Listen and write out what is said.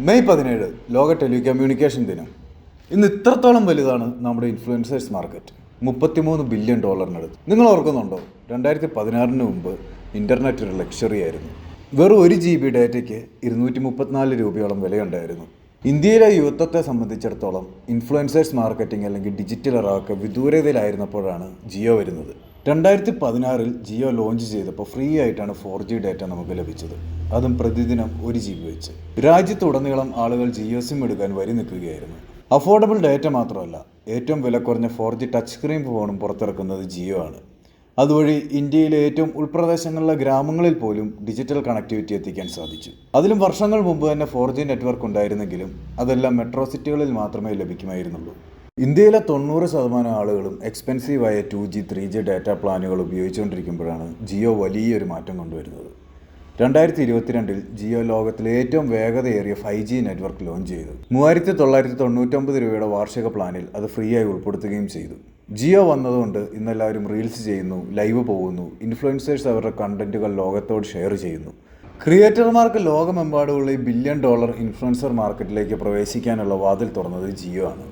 May 17 ലോക telecommunication ദിനം. ഇന്ന് ഇത്രത്തോളം വലുതാണ് നമ്മുടെ ഇൻഫ്ലുവൻസേഴ്സ് മാർക്കറ്റ്. $33 ബില്യൺ നിങ്ങൾ ഓർക്കുന്നുണ്ടോ? 2016 മുമ്പ് ഇൻ്റർനെറ്റ് ഒരു ലക്ഷറി ആയിരുന്നു. വെറും 1 GB ഡാറ്റയ്ക്ക് 234 രൂപയോളം വിലയുണ്ടായിരുന്നു. ഇന്ത്യയിലെ യുവത്വത്തെ സംബന്ധിച്ചിടത്തോളം ഇൻഫ്ലുവൻസേഴ്സ് മാർക്കറ്റിംഗ് അല്ലെങ്കിൽ ഡിജിറ്റൽ ഇറയൊക്കെ വിദൂരതയിലായിരുന്നപ്പോഴാണ് ജിയോ വരുന്നത്. 2016 ജിയോ ലോഞ്ച് ചെയ്തപ്പോൾ ഫ്രീ ആയിട്ടാണ് 4G ഡാറ്റ നമുക്ക് ലഭിച്ചത്. അതും പ്രതിദിനം 1 GB വെച്ച്. രാജ്യത്തുടനീളം ആളുകൾ ജിയോ സിം എടുക്കാൻ വരി നിൽക്കുകയായിരുന്നു. അഫോർഡബിൾ ഡാറ്റ മാത്രമല്ല, ഏറ്റവും വില കുറഞ്ഞ 4G ടച്ച് സ്ക്രീൻ ഫോണും പുറത്തിറക്കുന്നത് ജിയോ ആണ്. അതുവഴി ഇന്ത്യയിലെ ഏറ്റവും ഉൾപ്രദേശങ്ങളിലെ ഗ്രാമങ്ങളിൽ പോലും ഡിജിറ്റൽ കണക്ടിവിറ്റി എത്തിക്കാൻ സാധിച്ചു. അതിലും വർഷങ്ങൾ മുമ്പ് തന്നെ 4G നെറ്റ്വർക്ക് ഉണ്ടായിരുന്നെങ്കിലും അതെല്ലാം മെട്രോ സിറ്റികളിൽ മാത്രമേ ലഭിക്കുമായിരുന്നുള്ളൂ. ഇന്ത്യയിലെ 90% ആളുകളും എക്സ്പെൻസീവായ 2G 3G ഡാറ്റ പ്ലാനുകൾ ഉപയോഗിച്ചുകൊണ്ടിരിക്കുമ്പോഴാണ് ജിയോ വലിയൊരു മാറ്റം കൊണ്ടുവരുന്നത്. 2022 ജിയോ ലോകത്തിലെ ഏറ്റവും വേഗതയേറിയ 5G നെറ്റ്വർക്ക് ലോഞ്ച് ചെയ്തു. 3999 രൂപയുടെ വാർഷിക പ്ലാനിൽ അത് ഫ്രീ ആയി ഉൾപ്പെടുത്തുകയും ചെയ്തു. ജിയോ വന്നതുകൊണ്ട് ഇന്നെല്ലാവരും റീൽസ് ചെയ്യുന്നു, ലൈവ് പോകുന്നു, ഇൻഫ്ലുവൻസേഴ്സ് അവരുടെ കണ്ടന്റുകൾ ലോകത്തോട് ഷെയർ ചെയ്യുന്നു. ക്രിയേറ്റർമാർക്ക് ലോകമെമ്പാടുമുള്ള ഈ $1 ബില്യൺ ഇൻഫ്ലുവൻസർ മാർക്കറ്റിലേക്ക് പ്രവേശിക്കാനുള്ള വാതിൽ തുറന്നത് ജിയോ ആണ്.